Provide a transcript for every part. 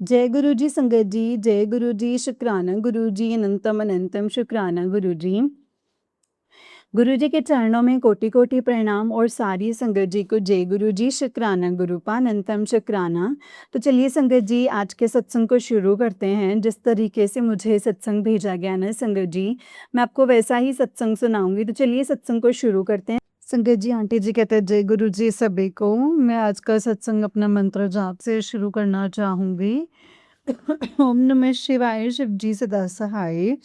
जय गुरु जी संगत जी, जय गुरु जी, शुक्राना गुरु जी, अनंतम अनंतम शुक्राना गुरु जी। गुरु जी के चरणों में कोटि कोटि प्रणाम और सारी संगत जी को जय गुरु जी, शुक्राना गुरुपा अनंतम शुक्राना। तो चलिए संगत जी, आज के सत्संग को शुरू करते हैं। जिस तरीके से मुझे सत्संग भेजा गया ना संगत जी, मैं आपको वैसा ही सत्संग सुनाऊंगी। तो चलिए सत्संग को शुरू करते हैं। संगत जी, आंटी जी कहते हैं जय गुरु जी सभी को। मैं आज का सत्संग अपना मंत्र जाप से शुरू करना चाहूंगी। ओम नमः शिवाय, शिव जी सदा सहाय।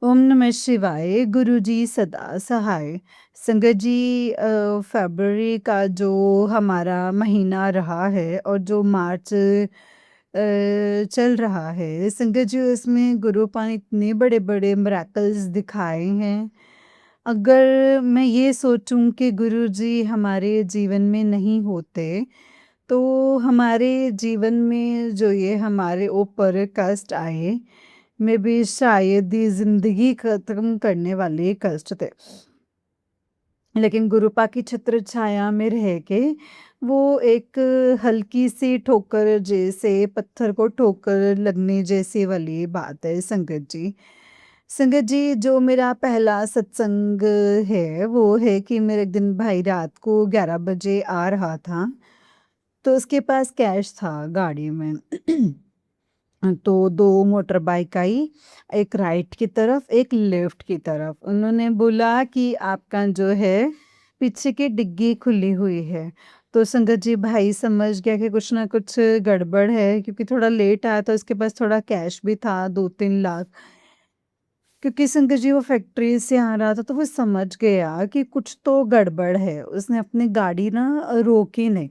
ओम नमः शिवाय, गुरु जी सदा सहाय। संगत जी, फरवरी का जो हमारा महीना रहा है और जो मार्च चल रहा है संगत जी, उसमें गुरु पाने इतने बड़े बड़े मिरेकल्स दिखाए हैं। अगर मैं ये सोचूं कि गुरु जी हमारे जीवन में नहीं होते तो हमारे जीवन में जो ये हमारे ऊपर कष्ट आए, में भी शायद ही ज़िंदगी ख़त्म करने वाले कष्ट थे। लेकिन गुरुपा की छत्र छाया में रह के वो एक हल्की सी ठोकर जैसे पत्थर को ठोकर लगने जैसी वाली बात है संगत जी। संगत जी, जो मेरा पहला सत्संग है वो है कि मेरे एक दिन भाई रात को 11 बजे आ रहा था, तो उसके पास कैश था गाड़ी में। तो 2 मोटर बाइक आई, एक राइट की तरफ, एक लेफ्ट की तरफ। उन्होंने बोला कि आपका जो है पीछे की डिग्गी खुली हुई है। तो संगत जी, भाई समझ गया कि कुछ ना कुछ गड़बड़ है, क्योंकि थोड़ा लेट आया था, उसके पास थोड़ा कैश भी था 2-3 लाख। क्योंकि संगत जी वो फैक्ट्री से आ रहा था, तो वो समझ गया कि कुछ तो गड़बड़ है। उसने अपनी गाड़ी ना रोकी नहीं।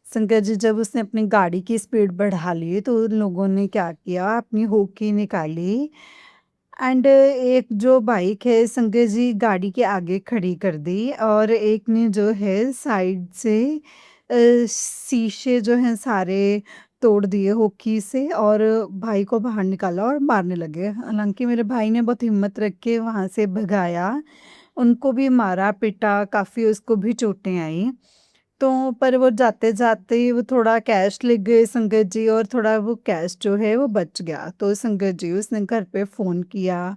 संगत जी, जब उसने अपनी गाड़ी की स्पीड बढ़ा ली तो उन लोगों ने क्या किया, अपनी होकी निकाली एंड एक जो बाइक है संगत जी गाड़ी के आगे खड़ी कर दी, और एक ने जो है साइड से शीशे जो हैं सारे तोड़ दिए होकी से, और भाई को बाहर निकाला और मारने लगे। हालांकि मेरे भाई ने बहुत हिम्मत रख के वहां से भगाया, उनको भी मारा पीटा, काफ़ी उसको भी चोटें आई। तो पर वो जाते-जाते वो थोड़ा कैश ले गए संगत जी, और थोड़ा वो कैश जो है वो बच गया। तो संगत जी उसने घर पे फ़ोन किया,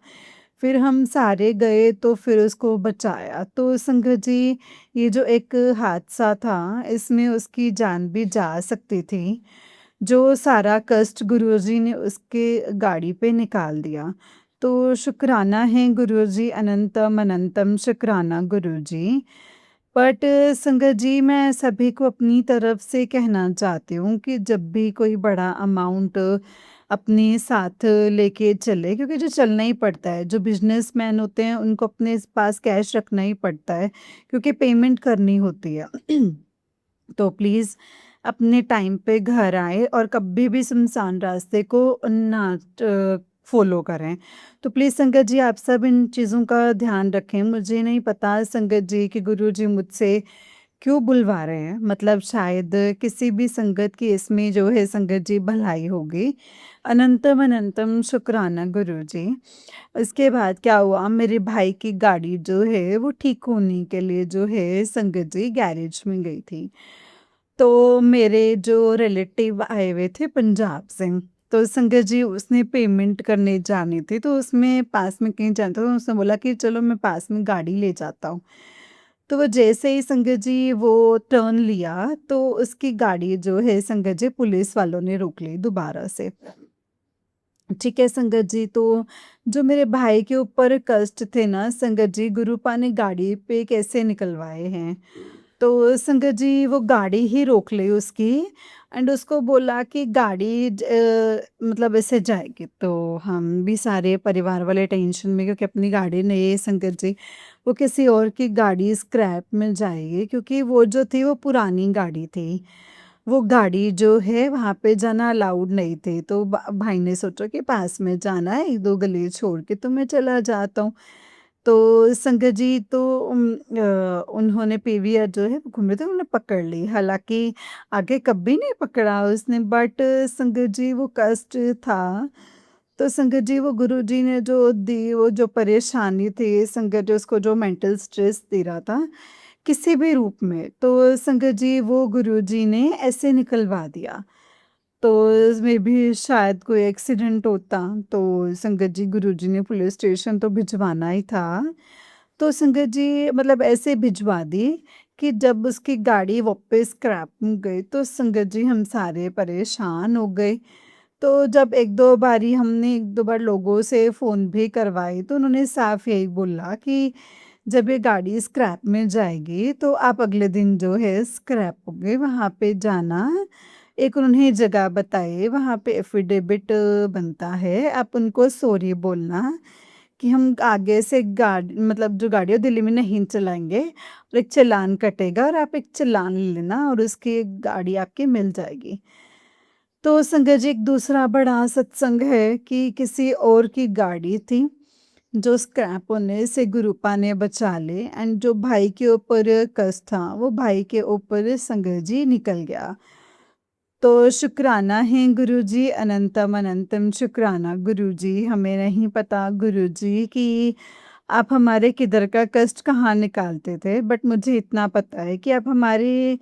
फिर हम सारे गए तो फिर उसको बचाया। तो संगत जी, ये जो एक हादसा था इसमें उसकी जान भी जा सकती थी। जो सारा कष्ट गुरुजी ने उसके गाड़ी पे निकाल दिया। तो शुक्राना है गुरुजी, अनंतम अनंतम शुक्राना गुरुजी। बट संगत जी, मैं सभी को अपनी तरफ से कहना चाहती हूँ कि जब भी कोई बड़ा अमाउंट अपने साथ लेके चले, क्योंकि जो चलना ही पड़ता है, जो बिजनेसमैन होते हैं उनको अपने पास कैश रखना ही पड़ता है, क्योंकि पेमेंट करनी होती है। तो प्लीज़ अपने टाइम पे घर आएँ और कभी भी सुनसान रास्ते को ना फ़ॉलो करें। तो प्लीज़ संगत जी, आप सब इन चीज़ों का ध्यान रखें। मुझे नहीं पता संगत जी कि गुरुजी मुझसे क्यों बुलवा रहे हैं, मतलब शायद किसी भी संगत की इसमें जो है संगत जी भलाई होगी। अनंतम अनंतम शुक्राना गुरुजी। उसके बाद क्या हुआ, मेरे भाई की गाड़ी जो है वो ठीक होने के लिए जो है संगत जी गैरेज में गई थी। तो मेरे जो रिलेटिव आए हुए थे पंजाब से, तो संगत जी उसने पेमेंट करने जानी थी, तो उसमें पास में कहीं जाना था, तो उसने बोला कि चलो मैं पास में गाड़ी ले जाता हूँ। तो वो जैसे ही संगत जी वो टर्न लिया तो उसकी गाड़ी जो है संगत जी पुलिस वालों ने रोक ली दोबारा से। ठीक है संगत जी, तो जो मेरे भाई के ऊपर कष्ट थे ना संगत जी, गुरुपा ने गाड़ी पे कैसे निकलवाए हैं। तो संगत जी वो गाड़ी ही रोक ली उसकी, एंड उसको बोला कि गाड़ी मतलब ऐसे जाएगी। तो हम भी सारे परिवार वाले टेंशन में, क्योंकि अपनी गाड़ी नहीं है संगत जी, वो किसी और की गाड़ी स्क्रैप में जाएगी, क्योंकि वो जो थी वो पुरानी गाड़ी थी। वो गाड़ी जो है वहाँ पे जाना अलाउड नहीं थी। तो भाई ने सोचा कि पास में जाना है, 1-2 गली छोड़ के तो मैं चला जाता हूँ। तो संगत जी, तो उन्होंने पीवीआर जो है वो घूम रहे थे, उन्होंने पकड़ ली। हालाँकि आगे कभी नहीं पकड़ा उसने, बट संगत जी वो कष्ट था। तो संगत जी वो गुरुजी ने जो दी, वो जो परेशानी थी संगत जी, उसको जो मेंटल स्ट्रेस दे रहा था किसी भी रूप में, तो संगत जी वो गुरुजी ने ऐसे निकलवा दिया। तो इसमें भी शायद कोई एक्सीडेंट होता, तो संगत जी गुरुजी ने पुलिस स्टेशन तो भिजवाना ही था। तो संगत जी मतलब ऐसे भिजवा दी कि जब उसकी गाड़ी वापस स्क्रैप में गई तो संगत जी हम सारे परेशान हो गए। तो जब 1-2 बारी हमने 1-2 बार लोगों से फ़ोन भी करवाए तो उन्होंने साफ यही बोला कि जब ये गाड़ी स्क्रैप में जाएगी तो आप अगले दिन जो है स्क्रैप होगे वहाँ पे जाना। एक उन्होंने जगह बताई वहाँ पे एफ़िडेविट बनता है, आप उनको सॉरी बोलना कि हम आगे से गाड़ी मतलब जो गाड़ी है दिल्ली में नहीं चलाएँगे और एक चालान कटेगा और आप एक चालान ले लेना और उसकी गाड़ी आपकी मिल जाएगी। तो संगत जी एक दूसरा बड़ा सत्संग है कि किसी और की गाड़ी थी, जो स्क्रैप होने से गुरुपा ने बचा ली एंड जो भाई के ऊपर कर्ज़ था, वो भाई के ऊपर संगत जी निकल गया। तो शुक्राना है गुरुजी, अनंतम अनंतम शुक्राना गुरुजी। हमें नहीं पता गुरुजी कि आप हमारे किधर का कष्ट कहाँ निकालते थे, बट मुझे इतना पता है कि आप हमारे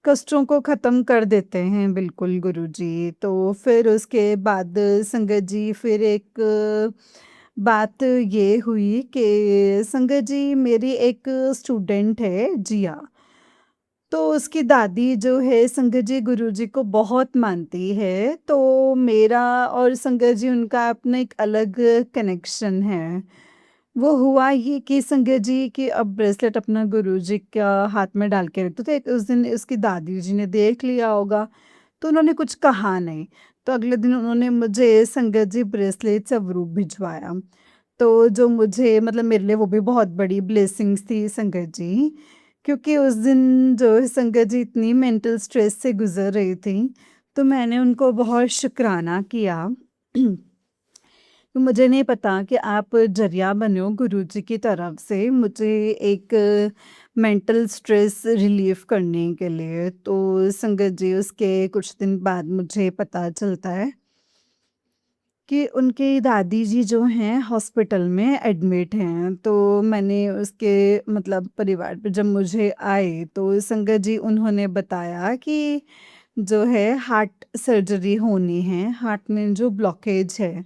कष्टों को ख़त्म कर देते हैं बिल्कुल गुरुजी। तो फिर उसके बाद संगत जी फिर एक बात ये हुई कि संगत जी मेरी एक स्टूडेंट है जिया, तो उसकी दादी जो है संगत जी गुरुजी को बहुत मानती है, तो मेरा और संगत जी उनका अपना एक अलग कनेक्शन है। वो हुआ ये कि संगत जी कि अब ब्रेसलेट अपना गुरुजी का हाथ में डाल के रखते थे, उस दिन उसकी दादी जी ने देख लिया होगा, तो उन्होंने कुछ कहा नहीं। तो अगले दिन उन्होंने मुझे संगत जी ब्रेसलेट स्वरूप भिजवाया। तो जो मुझे मतलब मेरे लिए वो भी बहुत बड़ी ब्लेसिंग्स थी संगत जी, क्योंकि उस दिन जो है संगत जी इतनी मेंटल स्ट्रेस से गुज़र रही थी, तो मैंने उनको बहुत शुकराना किया। तो मुझे नहीं पता कि आप ज़रिया बने हो गुरुजी की तरफ से मुझे एक मेंटल स्ट्रेस रिलीफ़ करने के लिए। तो संगत जी उसके कुछ दिन बाद मुझे पता चलता है कि उनकी दादी जी जो हैं हॉस्पिटल में एडमिट हैं। तो मैंने उसके मतलब परिवार पे जब मुझे आए तो संगत जी उन्होंने बताया कि जो है हार्ट सर्जरी होनी है, हार्ट में जो ब्लॉकेज है।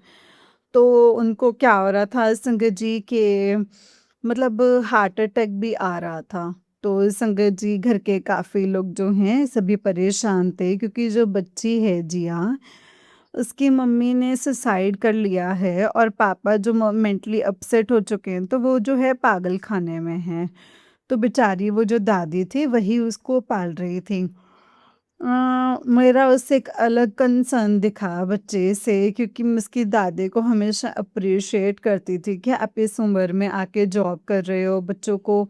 तो उनको क्या हो रहा था संगत जी के मतलब हार्ट अटैक भी आ रहा था। तो संगत जी घर के काफ़ी लोग जो हैं सभी परेशान थे क्योंकि जो बच्ची है जिया, उसकी मम्मी ने सुसाइड कर लिया है और पापा जो मेंटली अपसेट हो चुके हैं तो वो जो है पागल खाने में हैं। तो बेचारी वो जो दादी थी वही उसको पाल रही थी। मेरा उससे एक अलग कंसर्न दिखा बच्चे से क्योंकि मैं उसकी दादी को हमेशा अप्रिशिएट करती थी कि आप इस उम्र में आके जॉब कर रहे हो, बच्चों को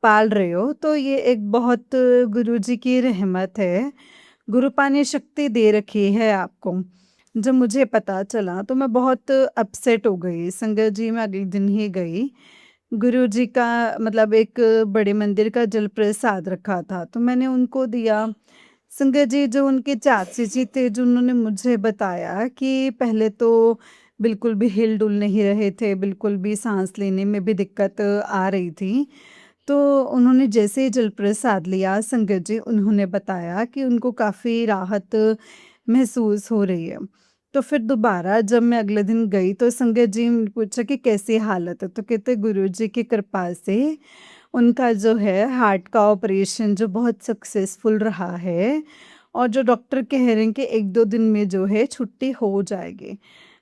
पाल रहे हो, तो ये एक बहुत गुरुजी की रहमत है। गुरुपा ने शक्ति दे रखी है आपको। जब मुझे पता चला तो मैं बहुत अपसेट हो गई। संगत जी मैं अगले दिन ही गई। गुरुजी का मतलब एक बड़े मंदिर का जल प्रसाद रखा था तो मैंने उनको दिया। संगत जी जो उनके चाची जी थे जो उन्होंने मुझे बताया कि पहले तो बिल्कुल भी हिल-डुल नहीं रहे थे, बिल्कुल भी साँस लेने में भी दिक्कत आ रही थी। तो उन्होंने जैसे ही जलप्रसाद लिया संगत जी उन्होंने बताया कि उनको काफ़ी राहत महसूस हो रही है। तो फिर दोबारा जब मैं अगले दिन गई तो संगत जी ने पूछा कि कैसी हालत है? तो कहते गुरुजी की कृपा से उनका जो है हार्ट का ऑपरेशन जो बहुत सक्सेसफुल रहा है और जो डॉक्टर कह रहे हैं कि 1-2 दिन में जो है छुट्टी हो जाएगी।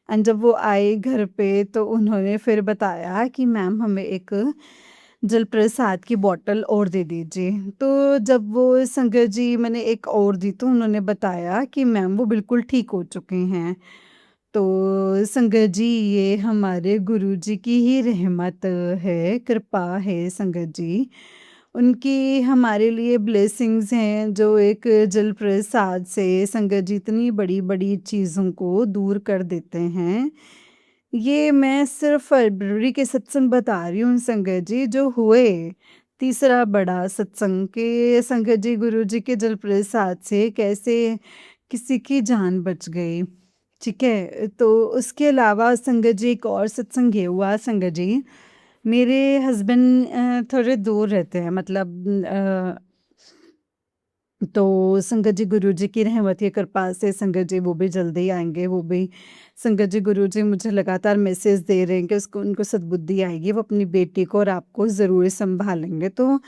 एंड जब वो आए घर पे तो उन्होंने फिर बताया कि मैम हमें एक जलप्रसाद की बॉटल और दे दीजिए। तो जब वो संगत जी मैंने एक और दी तो उन्होंने बताया कि मैम वो बिल्कुल ठीक हो चुके हैं। तो संगत जी ये हमारे गुरुजी की ही रहमत है, कृपा है संगत जी। उनकी हमारे लिए ब्लेसिंग्स हैं जो एक जल प्रसाद से संगत जी इतनी बड़ी-बड़ी चीज़ों को दूर कर देते हैं। ये मैं सिर्फ़ फ़रवरी के सत्संग बता रही हूँ संगत जी जो हुए। तीसरा बड़ा सत्संग के संगत जी गुरुजी के जल प्रसाद से कैसे किसी की जान बच गई। ठीक है? तो उसके अलावा संगत जी एक और सत्संग ये हुआ संगत जी, मेरे हस्बैंड थोड़े दूर रहते हैं मतलब तो संगत जी गुरुजी की रहमत या कृपा से संगत जी वो भी जल्दी आएँगे, वो भी संगत जी गुरुजी मुझे लगातार मैसेज दे रहे हैं कि उसको उनको सद्बुद्धि आएगी, वो अपनी बेटी को और आपको ज़रूर सँभालेंगे। तो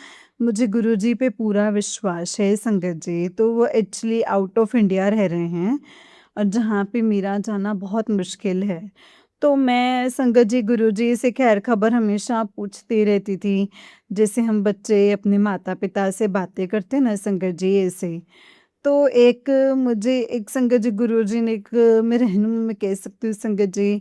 मुझे गुरुजी पे पूरा विश्वास है संगत जी, तो वो एक्चुअली आउट ऑफ इंडिया रह रहे हैं और जहाँ पे मेरा जाना बहुत मुश्किल है। तो मैं संगत जी गुरुजी से ख़ैर ख़बर हमेशा पूछती रहती थी, जैसे हम बच्चे अपने माता-पिता से बातें करते हैं ना संगत जी ऐसे। तो एक मुझे एक संगत जी गुरुजी ने एक मैं रहनुमा मैं कह सकती हूँ संगत जी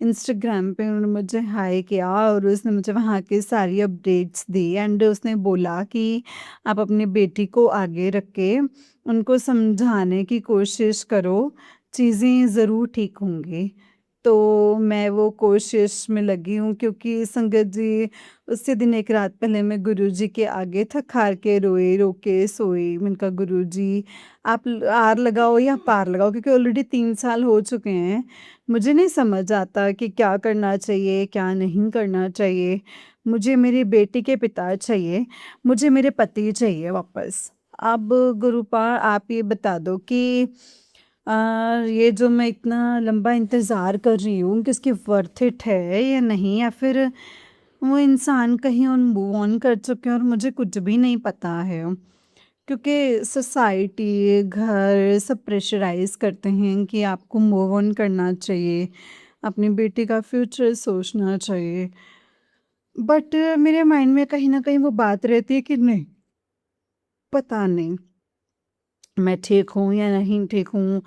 इंस्टाग्राम पे उन्होंने मुझे हाय किया और उसने मुझे वहाँ की सारी अपडेट्स दी एंड उसने बोला कि आप अपनी बेटी को आगे रख के उनको समझाने की कोशिश करो, चीज़ें ज़रूर ठीक होंगी। तो मैं वो कोशिश में लगी हूँ क्योंकि संगत जी उसी दिन एक रात पहले मैं गुरुजी के आगे थक-हार के रोई, रो के सोई। मैंने कहा गुरुजी आप आर लगाओ या पार लगाओ क्योंकि ऑलरेडी 3 साल हो चुके हैं। मुझे नहीं समझ आता कि क्या करना चाहिए, क्या नहीं करना चाहिए। मुझे मेरी बेटी के पिता चाहिए, मुझे मेरे पति चाहिए वापस। अब गुरुपा आप ये बता दो कि अ, ये जो मैं इतना लंबा इंतज़ार कर रही हूँ कि इसकी वर्थ इट है या नहीं या फिर वो इंसान कहीं और मूव ऑन कर चुके हैं और मुझे कुछ भी नहीं पता है। क्योंकि सोसाइटी, घर सब प्रेशराइज़ करते हैं कि आपको मूव ऑन करना चाहिए, अपनी बेटी का फ्यूचर सोचना चाहिए। बट मेरे माइंड में कहीं न कहीं वो बात रहती है कि नहीं, पता नहीं, मैं ठीक हूँ या नहीं ठीक हूँ।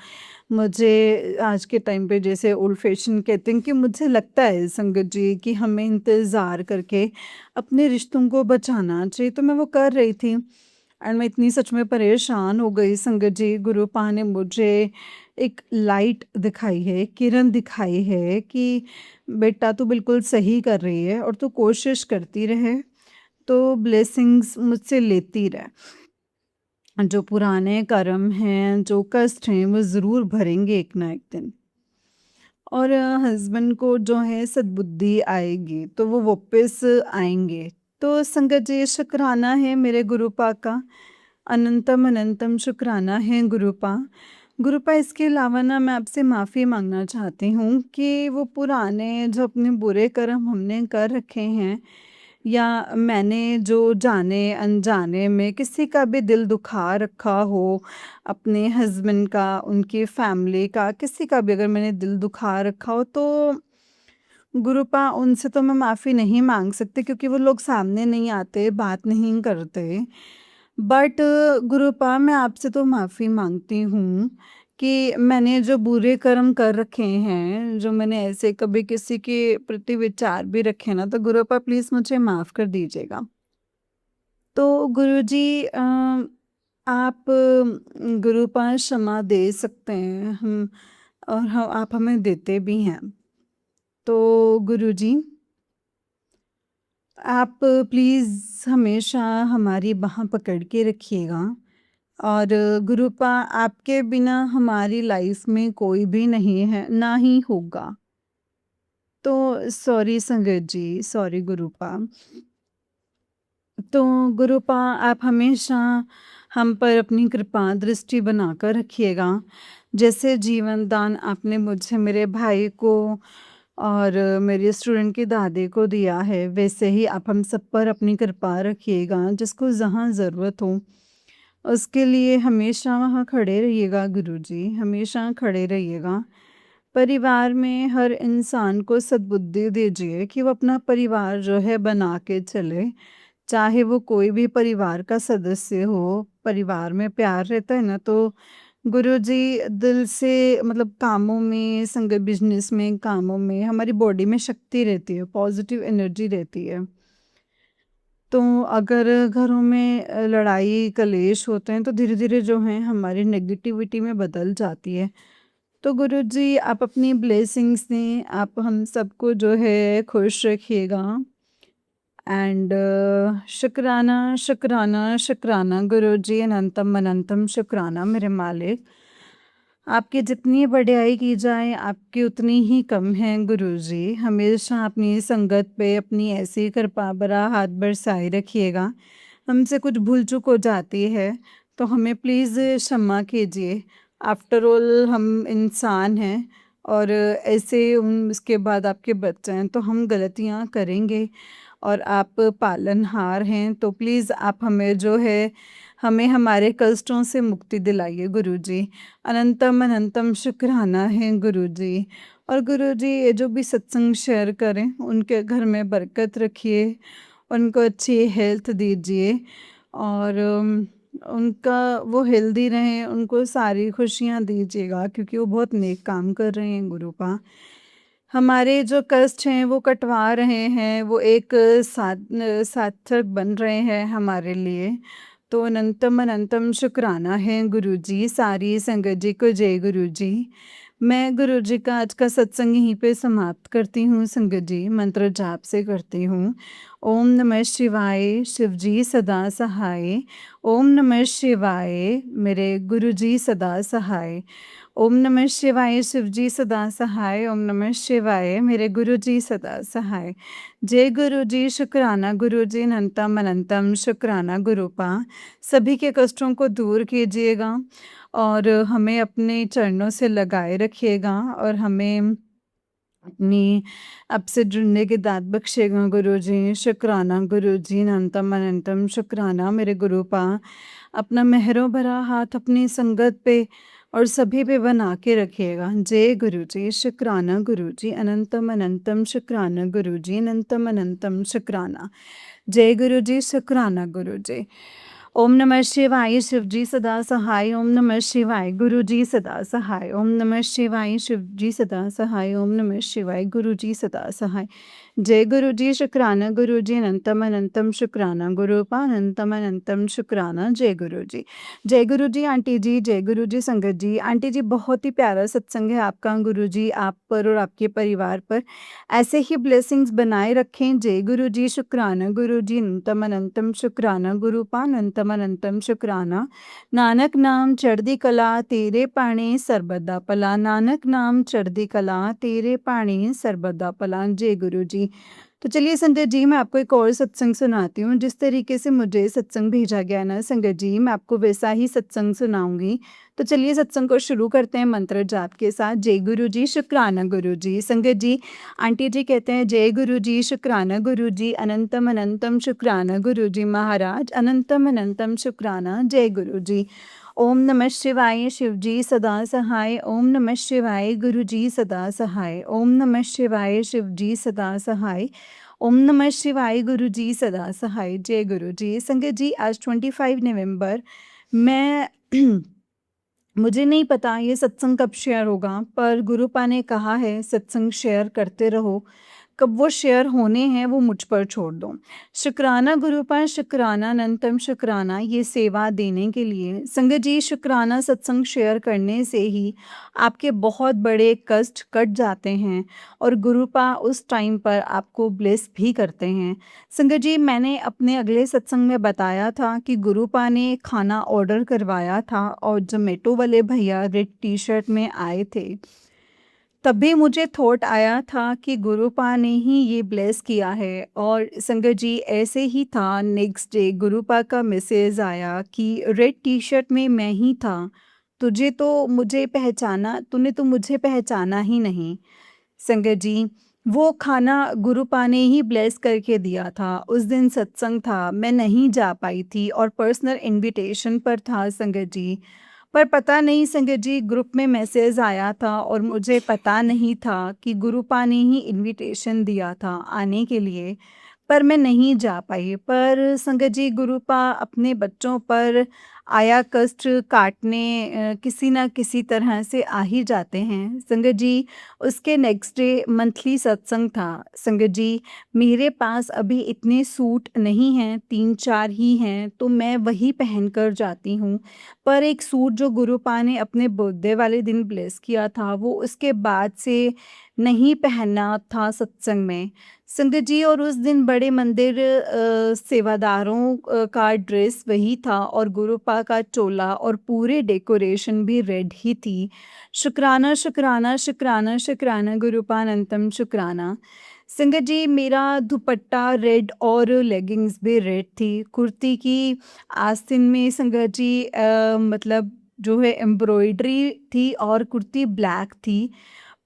मुझे आज के टाइम पे जैसे ओल्ड फैशन कहते हैं कि मुझे लगता है संगत जी कि हमें इंतज़ार करके अपने रिश्तों को बचाना चाहिए, तो मैं वो कर रही थी। एंड मैं इतनी सच में परेशान हो गई संगत जी, गुरुपा ने मुझे एक लाइट दिखाई है, किरण दिखाई है कि बेटा तू बिल्कुल सही कर रही है और तू कोशिश करती रहे, तो ब्लेसिंग्स मुझसे लेती रह। जो पुराने कर्म हैं, जो कष्ट हैं, वो ज़रूर भरेंगे एक ना एक दिन। और हस्बैंड को जो है सद्बुद्धि आएगी, तो वो वापस आएँगे। तो संगत जी शुकराना है मेरे गुरुपा का, अनंतम अनंतम शुकराना है गुरुपा। गुरुपा इसके अलावा ना मैं आपसे माफ़ी माँगना चाहती हूँ कि वो पुराने जो अपने बुरे कर्म हमने कर रखे हैं या मैंने जो जाने-अनजाने में किसी का भी दिल दुखा रखा हो, अपने हस्बैंड का, उनकी फैमिली का, किसी का भी अगर मैंने दिल दुखा रखा हो तो गुरुपा उनसे तो मैं माफ़ी नहीं माँग सकती क्योंकि वो लोग सामने नहीं आते, बात नहीं करते। बट गुरुपा मैं आपसे तो माफ़ी माँगती हूँ कि मैंने जो बुरे कर्म कर रखे हैं, जो मैंने ऐसे कभी किसी के प्रति विचार भी रखे ना, तो गुरुपा प्लीज़ मुझे माफ़ कर दीजिएगा। तो गुरुजी आप गुरुपा क्षमा दे सकते हैं हम और ह आप हमें देते भी हैं। तो गुरुजी आप प्लीज़ हमेशा हमारी बाँह पकड़ के रखिएगा और गुरुपा आपके बिना हमारी लाइफ में कोई भी नहीं है, ना ही होगा। तो सॉरी संगत जी, सॉरी गुरुपा। तो गुरुपा आप हमेशा हम पर अपनी कृपा दृष्टि बनाकर रखिएगा। जैसे जीवन दान आपने मुझे मेरे भाई को और मेरे स्टूडेंट की दादी को दिया है, वैसे ही आप हम सब पर अपनी कृपा रखिएगा, जिसको जहाँ ज़रूरत हो, उसके लिए हमेशा वहाँ खड़े रहिएगा गुरुजी, हमेशा खड़े रहिएगा। परिवार में हर इंसान को सद्बुद्धि दीजिए कि वो अपना परिवार जो है बना के चले। चाहे वो कोई भी परिवार का सदस्य हो, परिवार में प्यार रहता है ना तो गुरुजी दिल से मतलब कामों में संग बिज़नेस में, कामों में हमारी बॉडी में शक्ति रहती है, पॉज़िटिव एनर्जी रहती है। तो अगर घरों में लड़ाई कलेश होते हैं तो धीरे-धीरे जो है हमारी नेगेटिविटी में बदल जाती है। तो गुरुजी आप अपनी ब्लेसिंग्स दें, आप हम सबको जो है खुश रखिएगा। एंड शुक्राना शुक्राना शुक्राना गुरुजी अनंतम अनंतम शुक्राना मेरे मालिक। आपकी जितनी बढ़ाई की जाए आपकी उतनी ही कम है गुरुजी। हमेशा अपनी संगत पे अपनी ऐसी कृपा भरा हाथ बरसाए रखिएगा। हमसे कुछ भूल चूक हो जाती है तो हमें प्लीज़ क्षमा कीजिए। आफ्टर ऑल हम इंसान हैं और ऐसे उसके बाद आपके बच्चे हैं, तो हम गलतियाँ करेंगे और आप पालनहार हैं, तो प्लीज़ आप हमें जो है हमें हमारे कष्टों से मुक्ति दिलाइए गुरुजी। अनंतम अनंतम शुक्राना है गुरुजी। और गुरुजी ये जो भी सत्संग शेयर करें, उनके घर में बरकत रखिए, उनको अच्छी हेल्थ दीजिए और उनका वो हेल्दी रहें, उनको सारी खुशियाँ दीजिएगा क्योंकि वो बहुत नेक काम कर रहे हैं गुरुपा। हमारे जो कष्ट हैं वो कटवा रहे हैं, वो एक सार्थक बन रहे हैं हमारे लिए। तो अनंतम अनंतम शुक्राना है गुरुजी। सारी संगत जी को जय गुरुजी। मैं गुरुजी का आज का सत्संग यहीं पे समाप्त करती हूँ संगत जी, मंत्र जाप से करती हूँ। ओम नमः शिवाय, शिवजी सदा सहाय। ओम नमः शिवाय, मेरे गुरुजी सदा सहाय। ओम नमः शिवाय, शिवजी सदा सहाय। ओम नमः शिवाय, मेरे गुरुजी सदा सहाय। जय गुरुजी, शुक्राना गुरुजी, अनंतम अनंतम शुक्राना गुरुपा। सभी के कष्टों को दूर कीजिएगा और हमें अपने चरणों से लगाए रखिएगा और हमें अपनी आपसे जुड़ने की दात बख्शेगा गुरुजी। शुक्राना गुरुजी, अनंतम अनंतम शुक्राना मेरे गुरुपा। अपना मेहरों भरा हाथ अपनी संगत पे और सभी पे बना के रखिएगा। जय गुरुजी, शुक्राना गुरुजी, अनंतम अनंतम शुक्राना गुरुजी, अनंतम अनंतम शुक्राना। जय गुरुजी, शुक्राना गुरुजी। ओम नमः शिवाय, शिवजी सदा सहाय। ओम नमः शिवाय, गुरुजी सदा सहाय। ओम नमः शिवाय, शिवजी सदा सहाय। ओम नमः शिवाय, गुरुजी सदा सहाय। जय गुरुजी, शुक्राना गुरुजी, अनंतम अनंतम शुक्राना गुरुपा, अनंतम अनंतम शुक्राना। जय गुरुजी। जय गुरुजी आंटी जी, जय गुरुजी संगत जी। आंटी जी बहुत ही प्यारा सत्संग है आपका गुरुजी, आप पर और आपके परिवार पर ऐसे ही ब्लेसिंग्स बनाए रखें। जय गुरुजी, शुक्राना गुरुजी, अनंतम अनंतम शुक्राना गुरुपा, अनंतम अनंतम शुक्राना। नानक नाम चढ़दी कला तेरे पाणी सर्बदा पला। नानक नाम चढ़दी कला तेरे पाणी सर्बदा पला। जय गुरुजी। तो चलिए संजय जी, मैं आपको एक और सत्संग सुनाती हूँ। जिस तरीके से मुझे सत्संग भेजा गया ना संगत जी, मैं आपको वैसा ही सत्संग सुनाऊंगी। तो चलिए सत्संग को शुरू करते हैं मंत्र जाप के साथ। जय गुरु जी, शुक्राना गुरु जी। संगत जी, आंटी जी कहते हैं जय गुरु जी, शुक्राना गुरु जी, अनंतम अनंतम शुक्राना गुरु जी महाराज, अनंतम अनंतम शुक्राना। जय गुरु जी। ओम नमः शिवाय, शिवजी सदा सहाय। ओम नमः शिवाय, गुरुजी सदा सहाय। ओम नमः शिवाय, शिवजी सदा सहाय। ओम नमः शिवाय, गुरुजी सदा सहाय। जय गुरु जी। संगत जी, आज 25 नवंबर, मैं मुझे नहीं पता ये सत्संग कब शेयर होगा, पर गुरुपा ने कहा है सत्संग शेयर करते रहो। कब वो शेयर होने हैं वो मुझ पर छोड़ दो। शुक्राना गुरुपा, शुक्राना अनंतम शुक्राना ये सेवा देने के लिए। संगत जी, शुक्राना सत्संग शेयर करने से ही आपके बहुत बड़े कष्ट कट जाते हैं और गुरुपा उस टाइम पर आपको ब्लेस भी करते हैं। संगत जी, मैंने अपने अगले सत्संग में बताया था कि गुरुपा ने खाना ऑर्डर करवाया था और जोमेटो वाले भैया रेड टी शर्ट में आए थे। तभी मुझे थॉट आया था कि गुरुपा ने ही ये ब्लेस किया है। और संगत जी, ऐसे ही था, नेक्स्ट डे गुरुपा का मैसेज आया कि रेड टी शर्ट में मैं ही था, तुझे तो मुझे पहचाना, तूने तो मुझे पहचाना ही नहीं। संगत जी, वो खाना गुरुपा ने ही ब्लेस करके दिया था। उस दिन सत्संग था, मैं नहीं जा पाई थी और पर्सनल इनविटेशन पर था संगत जी। पर पता नहीं संगत जी, ग्रुप में मैसेज आया था और मुझे पता नहीं था कि गुरुपा ने ही इनविटेशन दिया था आने के लिए, पर मैं नहीं जा पाई। पर संगत जी, गुरुपा अपने बच्चों पर आया कष्ट काटने किसी ना किसी तरह से आ ही जाते हैं। संगत जी, उसके नेक्स्ट डे मंथली सत्संग था। संगत जी, मेरे पास अभी इतने सूट नहीं हैं, 3-4 ही हैं, तो मैं वही पहन कर जाती हूँ। पर एक सूट जो गुरुपा ने अपने बर्थडे वाले दिन ब्लेस किया था, वो उसके बाद से नहीं पहनना था सत्संग में। संगत जी, और उस दिन बड़े मंदिर सेवादारों का ड्रेस वही था और गुरुपा का चोला और पूरे डेकोरेशन भी रेड ही थी। शुक्राना शुक्राना शुक्राना शुक्राना गुरुपा, अनंतम शुक्राना। संगत जी, मेरा दुपट्टा रेड और लेगिंग्स भी रेड थी। कुर्ती की आस्तीन में संगत जी मतलब जो है एम्ब्रॉयडरी थी और कुर्ती ब्लैक थी,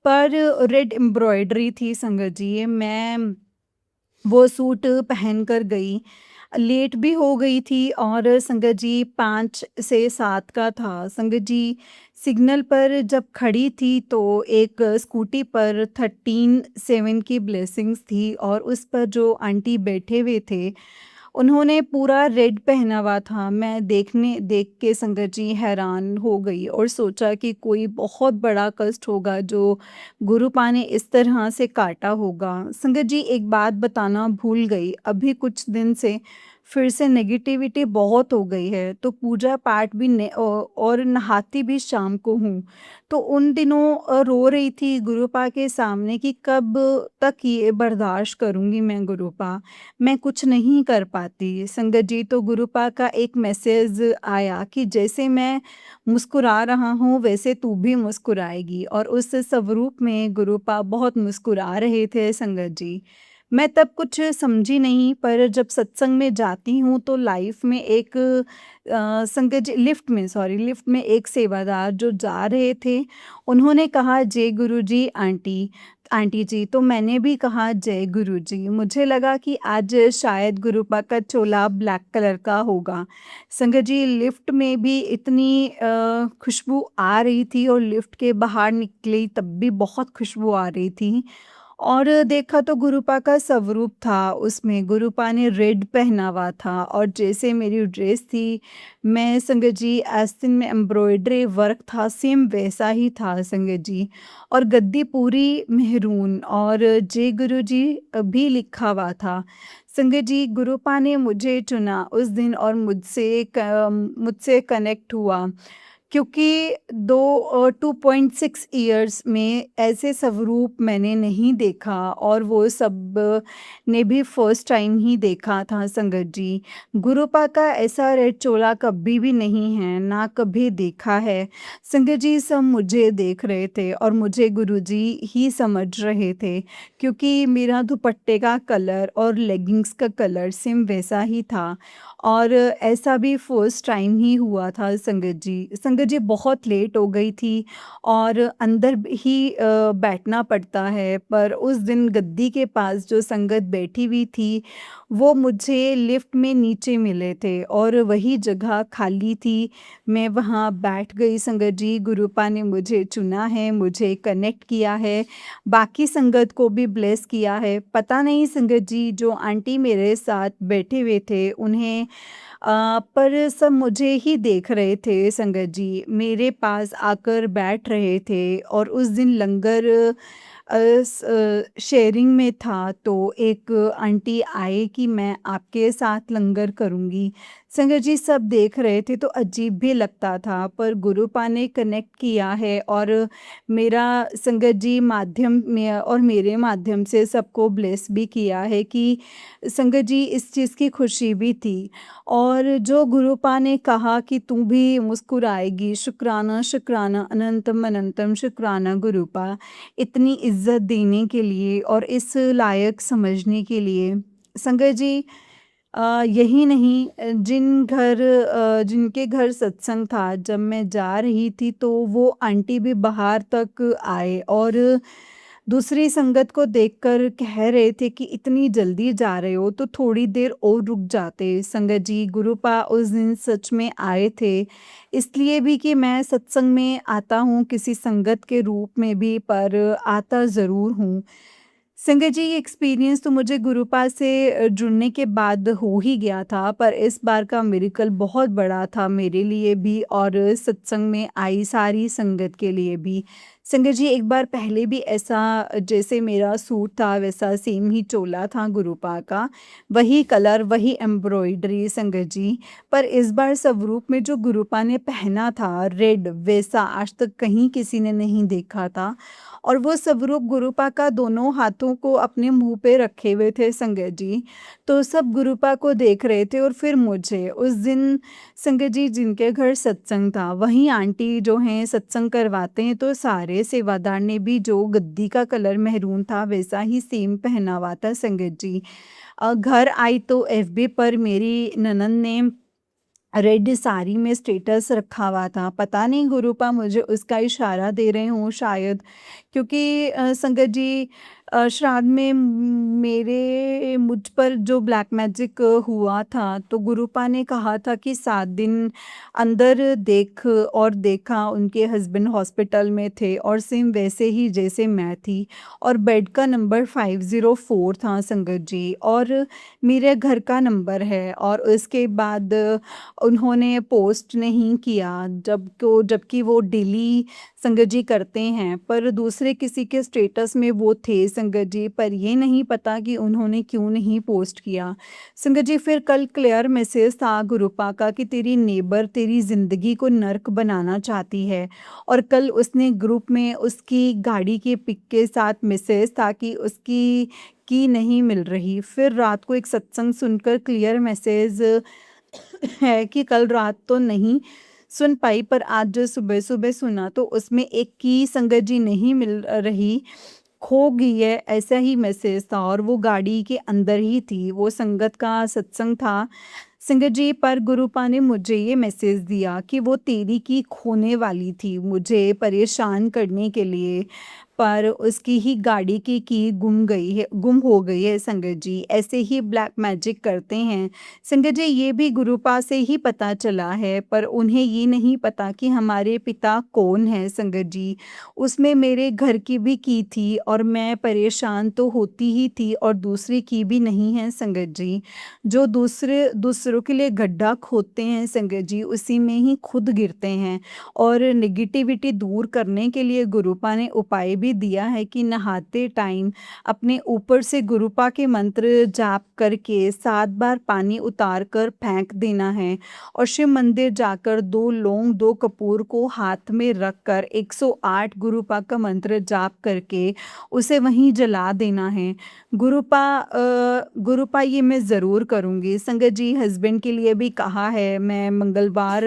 पर रेड एम्ब्रॉयडरी थी संगत जी। मैं वो सूट पहन कर गई। लेट भी हो गई थी और संगत जी 5 से 7 का था। संगत जी सिग्नल पर जब खड़ी थी तो एक स्कूटी पर 13-7 की ब्लेसिंग्स थी और उस पर जो आंटी बैठे हुए थे, उन्होंने पूरा रेड पहना हुआ था। मैं देख के संगत जी हैरान हो गई और सोचा कि कोई बहुत बड़ा कष्ट होगा जो गुरुपा ने इस तरह से काटा होगा। संगत जी एक बात बताना भूल गई, अभी कुछ दिन से फिर से नेगेटिविटी बहुत हो गई है, तो पूजा पाठ भी और नहाती भी शाम को हूँ। तो उन दिनों रो रही थी गुरुपा के सामने कि कब तक ये बर्दाश्त करूँगी मैं गुरुपा, मैं कुछ नहीं कर पाती। संगत जी तो गुरुपा का एक मैसेज आया कि जैसे मैं मुस्कुरा रहा हूँ वैसे तू भी मुस्कुराएगी, और उस स्वरूप में गुरुपा बहुत मुस्कुरा रहे थे संगत जी। मैं तब कुछ समझी नहीं, पर जब सत्संग में जाती हूँ तो लाइफ में एक संगत जी लिफ्ट में एक सेवादार जो जा रहे थे, उन्होंने कहा जय गुरु जी आंटी, आंटी जी, तो मैंने भी कहा जय गुरु जी। मुझे लगा कि आज शायद गुरुपा का चोला ब्लैक कलर का होगा। संगत जी लिफ्ट में भी इतनी खुशबू आ रही थी और लिफ्ट के बाहर निकली तब भी बहुत खुशबू आ रही थी। और देखा तो गुरुपा का स्वरूप था, उसमें गुरुपा ने रेड पहना हुआ था और जैसे मेरी ड्रेस थी, मैं संगत जी आस्तीन में एम्ब्रॉयडरी वर्क था सेम वैसा ही था संगत जी। और गद्दी पूरी मेहरून और जय गुरु जी भी लिखा हुआ था। संगत जी गुरुपा ने मुझे चुना उस दिन और मुझसे कनेक्ट हुआ, क्योंकि 2.6 इयर्स में ऐसे स्वरूप मैंने नहीं देखा और वो सब ने भी फर्स्ट टाइम ही देखा था संगत जी। गुरुपा का ऐसा रेड चोला कभी भी नहीं है, ना कभी देखा है। संगत जी सब मुझे देख रहे थे और मुझे गुरुजी ही समझ रहे थे, क्योंकि मेरा दुपट्टे का कलर और लेगिंग्स का कलर सेम वैसा ही था। और ऐसा भी फर्स्ट टाइम ही हुआ था संगत जी। संगत जी बहुत लेट हो गई थी और अंदर ही बैठना पड़ता है, पर उस दिन गद्दी के पास जो संगत बैठी हुई थी, वो मुझे लिफ्ट में नीचे मिले थे और वही जगह खाली थी। मैं वहाँ बैठ गई संगत जी, गुरुपा ने मुझे चुना है, मुझे कनेक्ट किया है, बाकी संगत को भी ब्लेस किया है। पता नहीं संगत जी जो आंटी मेरे साथ बैठे हुए थे उन्हें पर सब मुझे ही देख रहे थे संगत जी, मेरे पास आकर बैठ रहे थे और उस दिन लंगर शेयरिंग में था तो एक आंटी आए कि मैं आपके साथ लंगर करूँगी। संगत जी सब देख रहे थे तो अजीब भी लगता था, पर गुरुपा ने कनेक्ट किया है और मेरा संगत जी माध्यम में और मेरे माध्यम से सबको ब्लेस भी किया है कि संगत जी इस चीज़ की खुशी भी थी। और जो गुरुपा ने कहा कि तू भी मुस्कुराएगी, शुक्राना शुक्राना अनंतम अनंतम शुक्राना गुरुपा, इतनी इज्जत देने के लिए और इस लायक समझने के लिए। संगत जी यही नहीं, जिनके घर सत्संग था जब मैं जा रही थी तो वो आंटी भी बाहर तक आए और दूसरी संगत को देखकर कह रहे थे कि इतनी जल्दी जा रहे हो तो थोड़ी देर और रुक जाते। संगत जी गुरुपा उस दिन सच में आए थे, इसलिए भी कि मैं सत्संग में आता हूँ किसी संगत के रूप में भी, पर आता ज़रूर हूँ। संगत जी ये एक्सपीरियंस तो मुझे गुरुपा से जुड़ने के बाद हो ही गया था, पर इस बार का मिरेकल बहुत बड़ा था मेरे लिए भी और सत्संग में आई सारी संगत के लिए भी। संगत जी एक बार पहले भी ऐसा जैसे मेरा सूट था वैसा सेम ही चोला था गुरुपा का, वही कलर वही एम्ब्रॉयडरी संगत जी, पर इस बार स्वरूप में जो गुरुपा ने पहना था रेड, वैसा आज तक कहीं किसी ने नहीं देखा था। और वो स्वरूप गुरुपा का दोनों हाथों को अपने मुँह पे रखे हुए थे संगत जी। तो सब गुरुपा को देख रहे थे और फिर मुझे। उस दिन संगत जी जिनके घर सत्संग था, वहीं आंटी जो हैं सत्संग करवाते हैं तो सारे हमारे सेवादार ने भी जो गद्दी का कलर मैरून था वैसा ही सेम पहना हुआ था संगत जी। घर आई तो एफबी पर मेरी ननद ने रेड साड़ी में स्टेटस रखा हुआ था। पता नहीं गुरुपा मुझे उसका इशारा दे रहे हों शायद, क्योंकि संगत जी श्राद्ध में मेरे मुझ पर जो ब्लैक मैजिक हुआ था, तो गुरुपा ने कहा था कि 7 दिन अंदर देख, और देखा उनके हस्बैंड हॉस्पिटल में थे और सेम वैसे ही जैसे मैं थी, और बेड का नंबर 504 था संगत जी, और मेरे घर का नंबर है। और उसके बाद उन्होंने पोस्ट नहीं किया, जबकि वो डेली संगत जी करते हैं, पर दूसरे किसी के स्टेटस में वो थे संगत जी, पर ये नहीं पता कि उन्होंने क्यों नहीं पोस्ट किया संगत जी। फिर कल क्लियर मैसेज था गुरुपा का कि तेरी नेबर तेरी ज़िंदगी को नर्क बनाना चाहती है, और कल उसने ग्रुप में उसकी गाड़ी के पिक के साथ मैसेज था कि उसकी की नहीं मिल रही। फिर रात को एक सत्संग सुनकर क्लियर मैसेज है कि कल रात तो नहीं सुन पाई, पर आज जो सुबह सुबह सुना तो उसमें एक की संगत जी नहीं मिल रही, खो गई है, ऐसा ही मैसेज था, और वो गाड़ी के अंदर ही थी। वो संगत का सत्संग था संगत जी, पर गुरुपा ने मुझे ये मैसेज दिया कि वो तेरी की खोने वाली थी मुझे परेशान करने के लिए, पर उसकी ही गाड़ी की गुम हो गई है संगत जी। ऐसे ही ब्लैक मैजिक करते हैं संगत जी, ये भी गुरुपा से ही पता चला है, पर उन्हें ये नहीं पता कि हमारे पिता कौन है संगत जी। उसमें मेरे घर की थी, और मैं परेशान तो होती ही थी, और दूसरी की भी नहीं है संगत जी। जो दूसरों के लिए गड्ढा खोदते हैं संगत जी, उसी में ही खुद गिरते हैं। और नेगेटिविटी दूर करने के लिए गुरुपा ने उपाय भी दिया है कि नहाते टाइम अपने ऊपर से गुरुपा के मंत्र जाप करके 7 बार पानी उतार कर फेंक देना है, और शिव मंदिर जाकर 2 लौंग 2 कपूर को हाथ में रखकर 108 गुरुपा का मंत्र जाप करके उसे वहीं जला देना है। गुरुपा ये मैं ज़रूर करूँगी संगत जी। हस्बैंड के लिए भी कहा है, मैं मंगलवार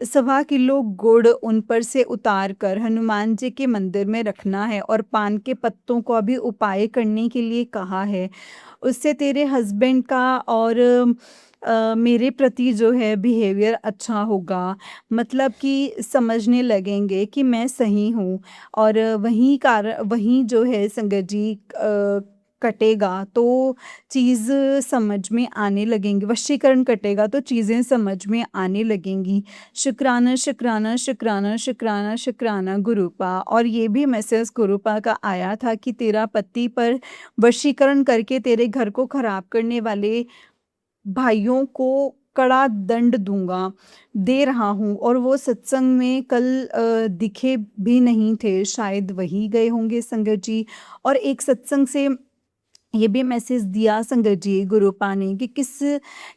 1.25 किलो गुड़ उन पर से उतार कर हनुमान जी के मंदिर में रखना है, और पान के पत्तों को भी उपाय करने के लिए कहा है। उससे तेरे हस्बैंड का और मेरे प्रति जो है बिहेवियर अच्छा होगा, मतलब कि समझने लगेंगे कि मैं सही हूँ, और वहीं जो है संगत जी कटेगा तो चीज़ समझ में आने लगेंगी, वशीकरण कटेगा तो चीज़ें समझ में आने लगेंगी। शुक्राना शुक्राना शुक्राना शुक्राना शुक्राना गुरुपा। और ये भी मैसेज गुरुपा का आया था कि तेरा पति पर वशीकरण करके तेरे घर को खराब करने वाले भाइयों को कड़ा दंड दे रहा हूँ। और वो सत्संग में कल दिखे भी नहीं थे, शायद वही गए होंगे संगत जी। और एक सत्संग से ये भी मैसेज दिया संगत जी गुरुपा ने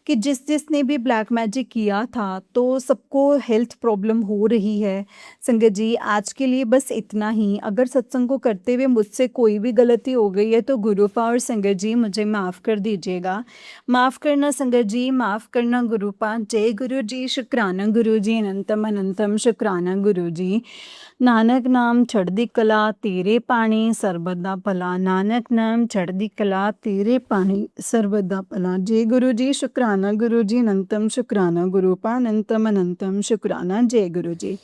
कि जिसने भी ब्लैक मैजिक किया था तो सबको हेल्थ प्रॉब्लम हो रही है संगत जी। आज के लिए बस इतना ही। अगर सत्संग को करते हुए मुझसे कोई भी गलती हो गई है तो गुरुपा और संगत जी मुझे माफ़ कर दीजिएगा। माफ़ करना संगत जी, माफ़ करना गुरुपा। जय गुरु जी, शुक्राना गुरु जी, अनंतम अनंतम शुक्राना गुरु जी। नानक नाम चढ़दी कला तेरे पानी सर्वदा भला, नानक नाम चढ़दी कला तेरे पानी सर्वदा भला। जय गुरु जी, शुक्राना गुरु जी, अनंतम शुक्राना गुरुपा, अनंतम अनंतम शुक्राना। जय गुरु जी।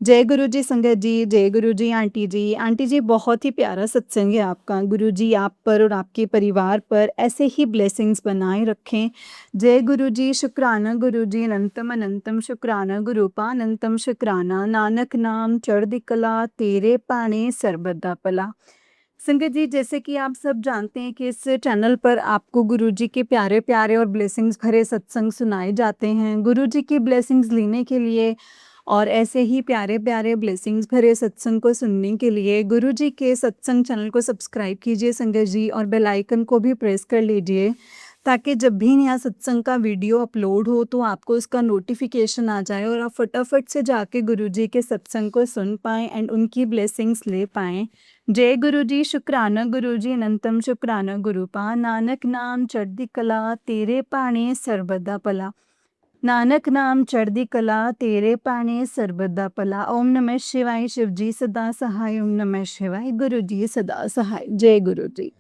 जय गुरु जी संगत जी, जय गुरु जी आंटी जी। आंटी जी बहुत ही प्यारा सत्संग है आपका। गुरु जी आप पर और आपके परिवार पर ऐसे ही ब्लेसिंग्स बनाए रखें। जय गुरु जी, शुक्राना गुरु जी, अनंतम अनंतम शुक्राना गुरुपा, अनंतम शुक्राना। नानक नाम चढ़दी कला तेरे पानी सर्वदा भला। संगत जी जैसे कि आप सब जानते हैं कि इस चैनल पर आपको गुरु जी के प्यारे प्यारे और ब्लेसिंग्स भरे सत्संग सुनाए जाते हैं। गुरु जी की ब्लेसिंग्स लेने के लिए और ऐसे ही प्यारे प्यारे ब्लेसिंग्स भरे सत्संग को सुनने के लिए गुरु जी के सत्संग चैनल को सब्सक्राइब कीजिए संगत जी, और बेल आइकन को भी प्रेस कर लीजिए ताकि जब भी नया सत्संग का वीडियो अपलोड हो तो आपको उसका नोटिफिकेशन आ जाए और आप फटाफट से जाके गुरु जी के सत्संग को सुन पाएँ एंड उनकी ब्लेसिंग्स ले पाएँ। जय गुरु जी, शुक्राना गुरु जी, अनंतम शुक्राना गुरुपा। नानक नाम चढ़दी कला तेरे पानी सर्वदा भला। नानक नाम चढ़दी कला तेरे पाने सरबत दा भला। ओम नमः शिवाय शिव जी सदा सहाय। ओम नमः शिवाय गुरु जी सदा सहाय। जय गुरु जी।